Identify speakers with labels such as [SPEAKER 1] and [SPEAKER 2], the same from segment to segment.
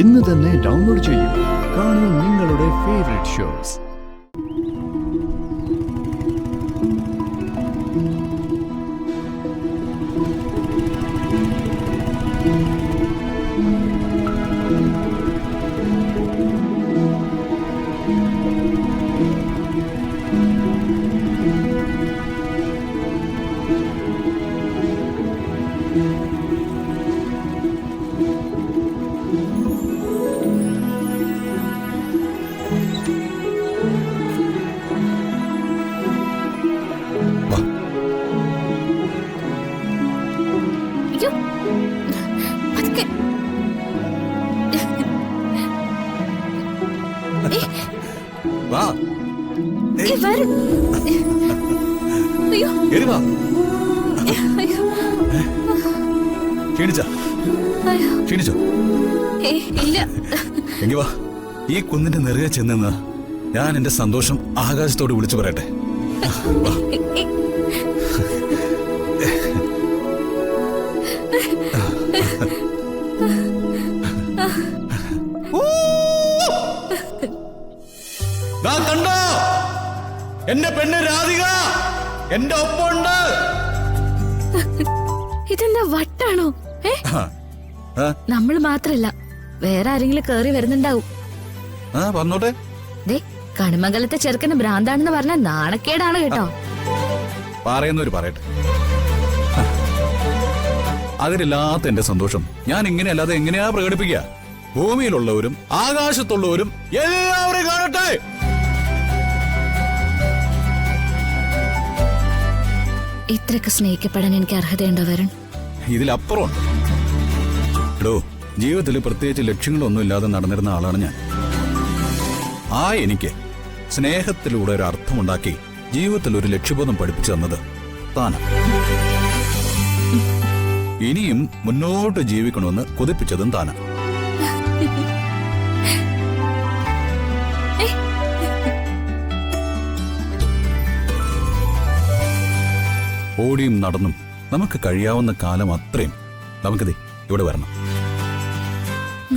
[SPEAKER 1] ഇന്ന് തന്നെ ഡൗൺലോഡ് ചെയ്യൂ. കാണൂ നിങ്ങളുടെ ഫേവറേറ്റ് ഷോസ്.
[SPEAKER 2] ഈ കുന്നിന്റെ നിറയെ ചെന്ന് ഞാൻ എന്റെ സന്തോഷം ആകാശത്തോട് വിളിച്ചു പറയട്ടെ. കണ്ടോ, എന്റെ പെണ്ണ് രാധിക എന്റെ ഒപ്പമുണ്ട്.
[SPEAKER 3] ഇതെന്താ വട്ടാണോ? നമ്മൾ മാത്രല്ല, വേറെ ആരെങ്കിലും കേറി വരുന്നുണ്ടാവും.
[SPEAKER 2] പറഞ്ഞോട്ടെ.
[SPEAKER 3] കണിമംഗലത്തെ ചെറുക്കന് ഭ്രാന്താണെന്ന് പറഞ്ഞ നാണക്കേടാണ് കേട്ടോ.
[SPEAKER 2] പറയുന്നവര് പറയട്ടെ. അതിലില്ലാത്ത എന്റെ സന്തോഷം ഞാൻ ഇങ്ങനെയല്ലാതെ എങ്ങനെയാ പ്രകടിപ്പിക്കുക? ഭൂമിയിലുള്ളവരും ആകാശത്തുള്ളവരും എല്ലാവരും കാണട്ടെ.
[SPEAKER 3] ഇത്രയൊക്കെ സ്നേഹിക്കപ്പെടാൻ എനിക്ക് അർഹതയുണ്ടോ വരുൺ?
[SPEAKER 2] ഇതിലപ്പുറമുണ്ട്. എടോ, ജീവിതത്തിൽ പ്രത്യേകിച്ച് ലക്ഷ്യങ്ങളൊന്നും ഇല്ലാതെ നടന്നിരുന്ന ആളാണ് ഞാൻ. എനിക്ക് സ്നേഹത്തിലൂടെ ഒരു അർത്ഥമുണ്ടാക്കി ജീവിതത്തിൽ ഒരു ലക്ഷ്യബോധം പഠിപ്പിച്ചു തന്നത് താനാണ്. ഇനിയും മുന്നോട്ട് ജീവിക്കണമെന്ന് കൊതിപ്പിച്ചതും താനാ. ഓടിയും നടന്നും നമുക്ക് കഴിയാവുന്ന കാലം അത്രയും നമുക്കിത് ഇവിടെ വരണം.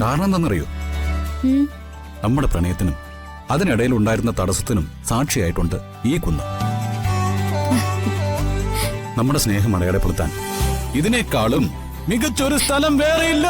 [SPEAKER 2] കാരണം എന്താണെന്നറിയോ? നമ്മുടെ പ്രണയത്തിനും അതിനിടയിൽ ഉണ്ടായിരുന്ന തടസ്സത്തിനും സാക്ഷിയായിട്ടുണ്ട് ഈ കുന്ന്. നമ്മുടെ സ്നേഹം അടയാളപ്പെടുത്താൻ ഇതിനേക്കാളും മികച്ചൊരു സ്ഥലം വേറെയില്ല.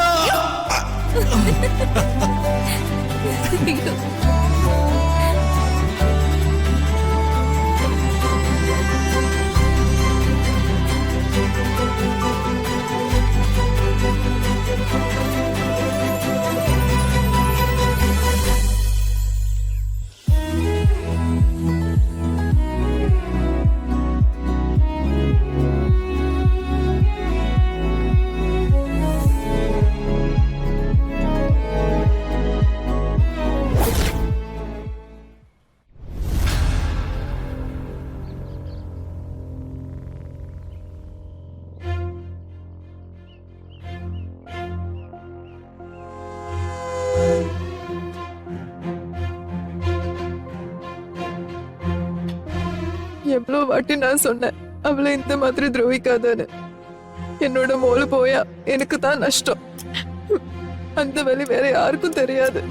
[SPEAKER 4] எவ்வளோ வாட்டி நான் சொன்னேன் அவளை இந்த மாதிரி துரோகிக்காதன்னு. என்னோட மோளு போயா எனக்கு தான் நஷ்டம். அந்த வழி வேற யாருக்கும் தெரியாது.